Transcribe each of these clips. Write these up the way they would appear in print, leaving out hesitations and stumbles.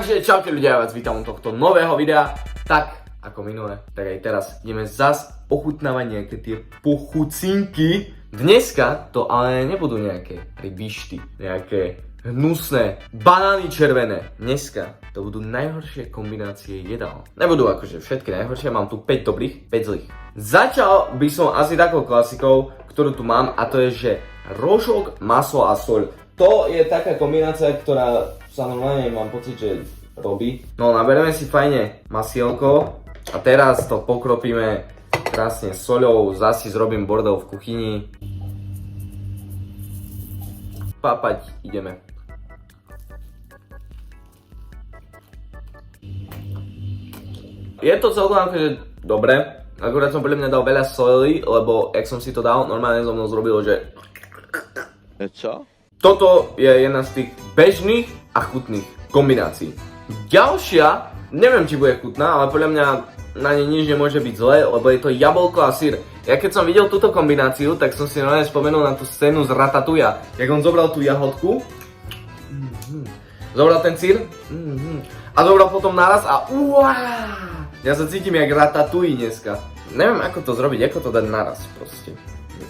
Takže čaute ľudia, ja vás vítam u tohto nového videa. Tak, ako minule, tak aj teraz ideme zas ochutnávať nejaké tie pochucinky. Dneska to ale nebudú nejaké rybišty, nejaké hnusné banány červené. Dneska to budú najhoršie kombinácie jedál. Nebudú akože všetky najhoršie, mám tu 5 dobrých, 5 zlých. Začal by som asi takou klasikou, ktorú tu mám, a to je, že rožok, maslo a soľ. To je taká kombinácia, ktorá sa normálne, mám pocit, že robí. No, naberieme si fajne masielko a teraz to pokropíme krásne soľou, zasi zrobím bordel v kuchyni. Papať ideme. Je to celkom akože dobre, akurát som podľa mňa dal veľa soli, lebo jak som si to dal, normálne so mnou zrobilo, že... Čo? Toto je jedna z tých bežných a chutných kombinácií. Ďalšia, neviem či bude chutná, ale podľa mňa na nej nič nemôže byť zlé, lebo je to jablko a syr. Ja keď som videl túto kombináciu, tak som si normálne spomenul na tú scénu z Ratatouille. Jak on zobral tú jahodku, zobral ten syr a zobral potom naraz a ja sa cítim jak Ratatouille dneska. Neviem ako to zrobiť, ako to dať naraz proste.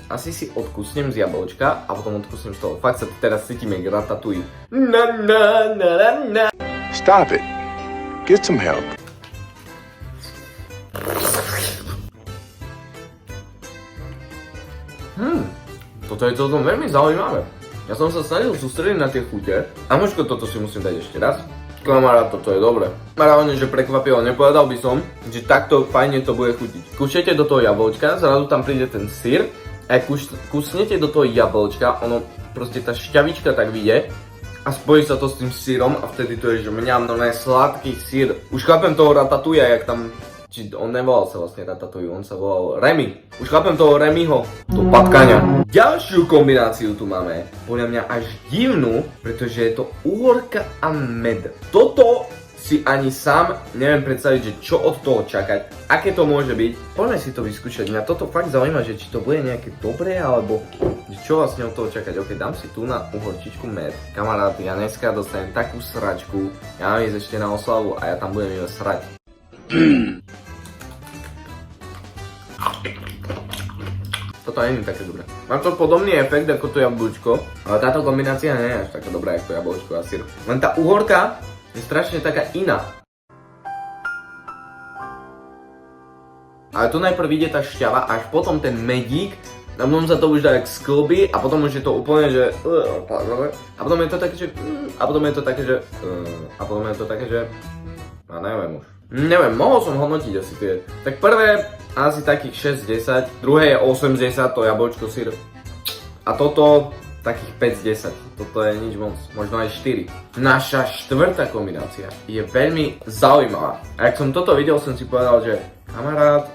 Asi si odkusnem z jablčka a potom odkusnem z toho. Fakt sa teraz cítim jak Ratatouille. Stop it. Get some help. Toto je celkom veľmi zaujímavé. Ja som sa snažil sústrediť na tie chute. A možko toto si musím dať ešte raz. Kamarát, toto je dobré. Mravne, že prekvapilo, nepovedal by som, že takto fajne to bude chutiť. Kúšete do toho jablčka, zrazu tam príde ten syr. A kusnete do toho jablčka, ono proste tá šťavička tak vyjde a spojí sa to s tým syrom a vtedy to je, že mňam normálne sladký syr. Už chápem toho Ratatouille, jak tam, či on nevolal sa vlastne Ratatouille, on sa volal Remy. Už chápem toho Remyho, to patkania. Ďalšiu kombináciu tu máme, podľa mňa až divnú, pretože je to uhorka a med. Toto si ani sám neviem predstaviť, že čo od toho čakať, aké to môže byť. Poďme si to vyskúšať, mňa toto fakt zaujíma, že či to bude nejaké dobré, alebo čo vlastne od toho čakať. Ok, dám si tu na uhorčičku med. Kamarát, ja dneska dostanem takú sračku, ja mám ísť ešte na oslavu a ja tam budem iba srať. Toto nie je také dobré. Mám to podobný efekt ako to jablčko, ale táto kombinácia nie je až taká dobrá ako jablčko a syr. Len tá uhorka je strašne taká iná. Ale tu najprv ide tá šťava, až potom ten medík, a potom sa to už dá jak sklby a potom už je to úplne, že... A potom je to také, že... A potom je to také, že... A potom je to také, že... A neviem už. Neviem, mohol som hodnotiť asi tie. Tak prvé asi takých 6-10, druhé je 80, to jablčko, syr. A toto... takých 5 z 10. Toto je nič moc, možno aj 4. Naša štvrtá kombinácia je veľmi zaujímavá. A ak som toto videl, som si povedal, že kamarát,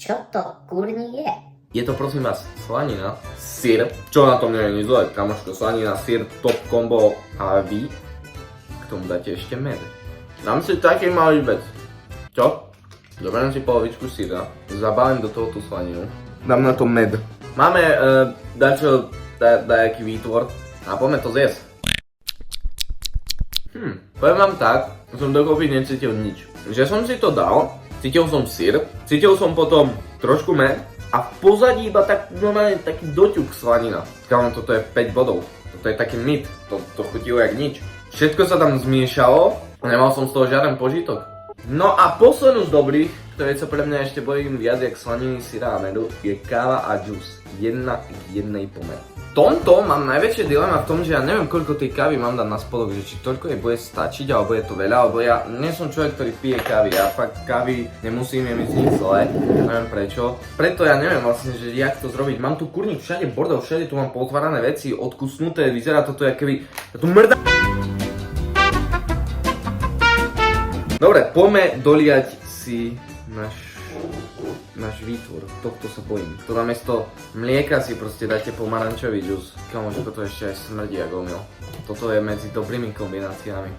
čo to kurní je? Je to prosím vás slanina, syr, čo na tom nie je nič zlé, kamoško, slanina, syr, top combo, a vy k tomu dáte ešte med. Dám si taký malý vec. Čo? Zoberiem si polovičku syra, zabalím do toho tú slaninu, dám na to med. Máme dajaký výtvor a poďme to zjesť. Poviem vám tak, som dokopy necítil nič. Že som si to dal, cítil som syr, cítil som potom trošku med a v pozadí iba tak normálne taký doťuk slanina. Kámo, toto je 5 bodov, toto je taký mit, to chutilo jak nič. Všetko sa tam zmiešalo a nemal som z toho žiaden požitok. No a poslednú z dobrých, ktoré sa pre mňa ešte bojím viac jak slaniny, syra a medu, je káva a džús. 1 k 1 pomer. V tomto mám najväčšie dilema v tom, že ja neviem koľko tej kávy mám dať na spodok, že či toľko jej bude stačiť, alebo je to veľa, alebo ja nie som človek, ktorý pije kávy, ja fakt kávy nemusím, je mi z nich zle, neviem prečo. Preto ja neviem vlastne, že jak to zrobiť, mám tu kurník všade bordel, všade tu mám pootvárané veci, odkusnuté, vyzerá toto jak keby, tu mrdá. Dobre, poďme doliať si náš výtvor, tohto sa bojím. To namiesto mlieka si proste dáte pomarančový džus. Kamože, toto ešte aj smrdí ako omyl. Toto je medzi dobrými kombináciami.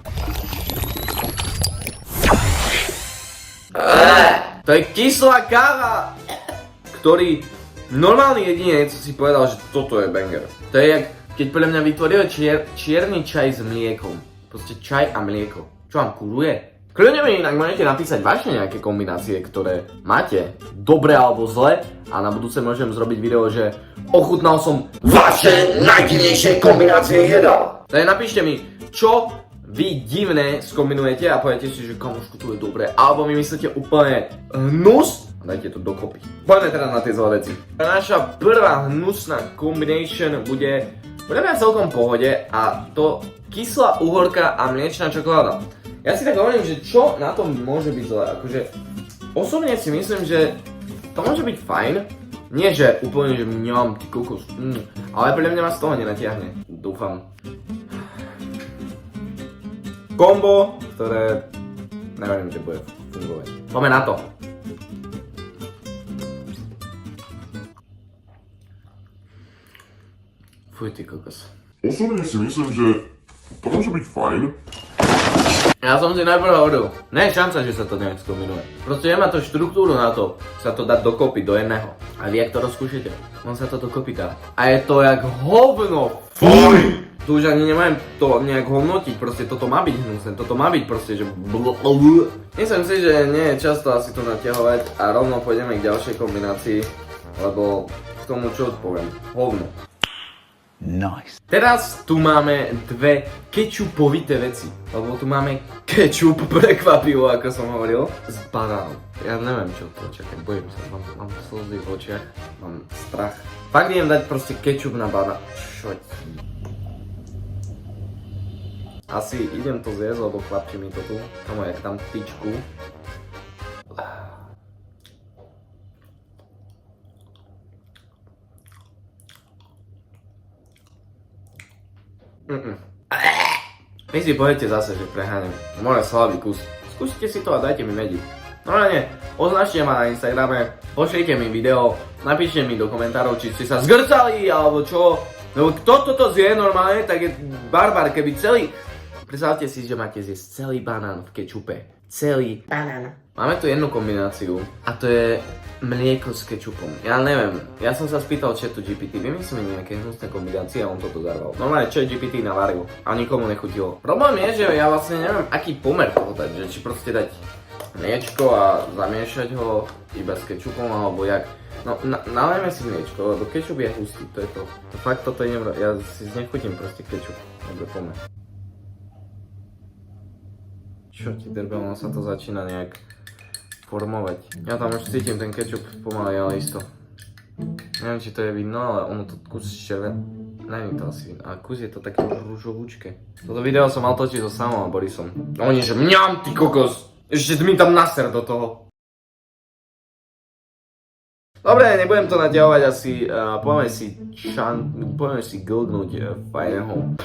To je kyslá káva, ktorý normálny jedinec si povedal, že toto je banger. To je jak, keď podľa mňa vytvoril čierny čaj s mliekom. Proste čaj a mlieko. Čo vám kuruje? Kľudne mi inak môžete napísať vaše nejaké kombinácie, ktoré máte, dobre alebo zle, a na budúce môžem zrobiť video, že ochutnal som vaše najdivnejšie kombinácie jedál. Takže napíšte mi, čo vy divné skombinujete a poviete si, že kamošku, to je dobré, alebo mi myslíte úplne hnus a dajte to dokopy. Poďme teda na tie zlé veci. Naša prvá hnusná combination bude mňa celkom v pohode, a to kyslá uhorka a mliečná čokoláda. Ja si tak hovorím, že čo na tom môže byť zlé, akože osobne si myslím, že to môže byť fajn, nie že úplne, že mňam, ty kokos, ale pre mňa ma z toho nenatiahne, dúfam. Kombo, ktoré neviem, že bude fungovať. Poďme na to. Fuj, ty kokos. Osobne si myslím, že to môže byť fajn. Ja som si najprv hovoril, nie je šanca, že sa to nejak skombinuje. Proste nemá to štruktúru na to, sa to dať dokopy do jedného. A vy, ak to rozkúšete, on sa to dokopy dá. A je to jak hovno. Fuj! Tu už ani nemám to nejak hodnotiť, proste toto má byť hnusné, toto má byť proste, že Myslím si, že nie je často asi to naťahovať a rovno pôjdeme k ďalšej kombinácii, lebo k tomu čo odpoviem, hovno. Nice. Teraz tu máme dve kečupovité veci, lebo tu máme kečup prekvapivo, ako som hovoril, s banánom. Ja neviem čo to čakať, bojím sa, mám slzy v očiach, mám strach. Fakt idem dať proste kečup na banán. Čo ti? Asi idem to zjesť, lebo chlapči mi to tu, kamo, jak tam tyčku. Vy si poviete zase, že preháňam. Môj slabý kus. Skúsite si to a dajte mi vedieť. Normálne, označte ma na Instagrame, pošlite mi video, napíšte mi do komentárov, či ste sa zgrcali, alebo čo. Lebo kto toto zje normálne, tak je barbar, keby celý... Predstavte si, že máte zjesť celý banán v kečupe. Celý. Banán. Máme tu jednu kombináciu a to je mlieko s kečupom. Ja neviem, ja som sa spýtal ChatGPT, vymyslí mi nejaké hnusné kombinácie a on toto zarval. Normálne ChatGPT navaril a nikomu nechutilo. Problém je, že ja vlastne neviem, aký pomer toho dať, že či proste dať mliečko a zamiešať ho iba s kečupom alebo jak. No, nalejme si mliečko, lebo kečup je hustý, to je to. Fakt toto idem, ja si znechutím proste kečup. Dobre, pomer. Čo ti drbe, ono sa to začína nejak formovať. Ja tam už cítim ten kečup pomaly, ale isto. Neviem, či to je vidno, ale ono to kus červen... Neviem to asi vidno, ale kus je to také ružovúčke. Toto video som mal točiť so Samom a Borisom. Oni že mňam, ty kokos! Ešte mi tam naser do toho. Dobre, nebudem to naťahovať asi, poďme si glgnúť fajného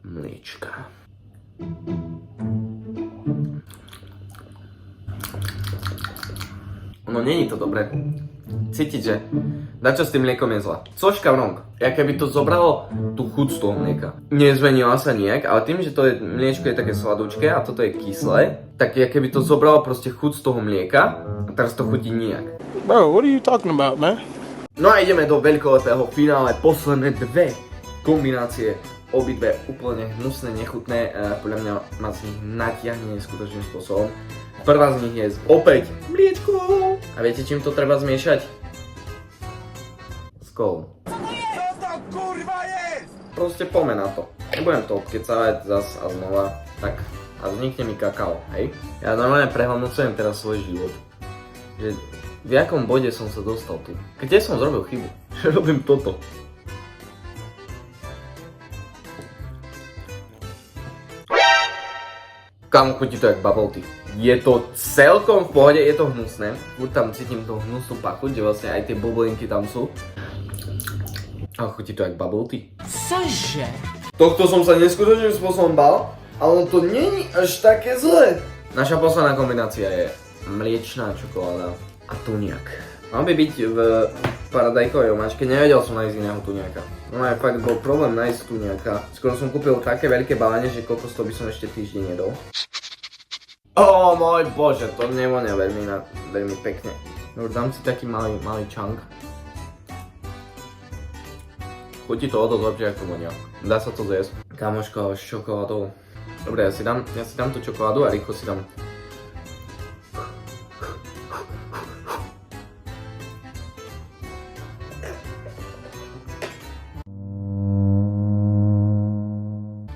mliečka. No není to dobré. Cítiť, že dačo s tým mliekom je zlá. Cožka vrong. Ja keby to zobralo tú chuť z toho mlieka. Nezmenila sa nejak, ale tým, že to je, mliečko je také sladúčke a toto je kyslé, tak ja keby to zobralo proste chuť z toho mlieka a teraz to chutí nijak. Bro, what are you talking about, man? No a ideme do veľkolepého finále. Posledné dve kombinácie. Obidve úplne hnusné, nechutné. Podľa mňa ma z nich natiahne neskutočným spôsobom. Prvá z nich je opäť mliečko. A viete, čím to treba zmiešať? S kolou. Co to kurva je? Proste poďme na to. Nebudem to obkecávať zas a znova. Tak a vznikne mi kakao, hej? Ja normálne prehodnocujem teraz svoj život. Že v jakom bode som sa dostal tu. Kde som zrobil chybu? Že robím toto. Kam chutí to jak bubble tea. Je to celkom v pohode, je to hnusné. Furt tam cítim tú hnusnú pachuť, že vlastne aj tie bublinky tam sú. Ale chutí to jak bubble tea. Cože? Tohto som sa neskutočným spôsobom bal, ale to není až také zlé. Naša posledná kombinácia je mliečná čokoláda a tuniak. Mal by byť v paradajkovej omáčke, nevedel som nájsť iného tuniaka. No aj fakt bol problém nájsť tuniaka. Skoro som kúpil také veľké balenie, že kokos to by som ešte týždeň jedol. Ó môj bože, to nevonia veľmi pekne. Už dám si taký malý chunk. Chutí to o dosť lepšie ako vonia. Dá sa to zjesť. Kamoško s čokoládou. Dobre, ja si dám tú čokoládu a rýchlo si dám.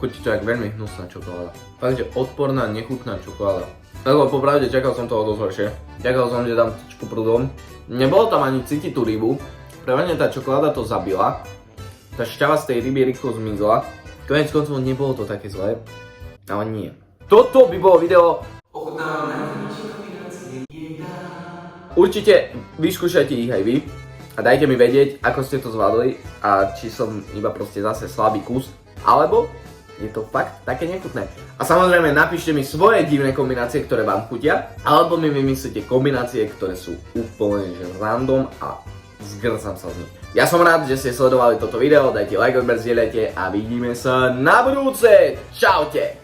Chutí to jak veľmi hnusná čokoláda. Fakt, že odporná, nechutná čokoláda. Lebo popravde čakal som toho dosť horšie. Čakal som, že dám trošku prúdom. Nebolo tam ani cítiť tú rybu. Pre mňa tá čokoláda to zabila. Tá šťava z tej ryby rýchlo zmizla. Konec koncov nebolo to také zlé. Ale nie. Toto by bolo video. Určite vyskúšajte ich aj vy. A dajte mi vedieť, ako ste to zvládli. A či som iba proste zase slabý kus. Alebo je to fakt také nechutné. A samozrejme napíšte mi svoje divné kombinácie, ktoré vám chutia, alebo mi vymyslíte kombinácie, ktoré sú úplne že random a zgrcam sa z nich. Ja som rád, že ste sledovali toto video, dajte like, odber, zdieľajte a vidíme sa na budúce. Čaute!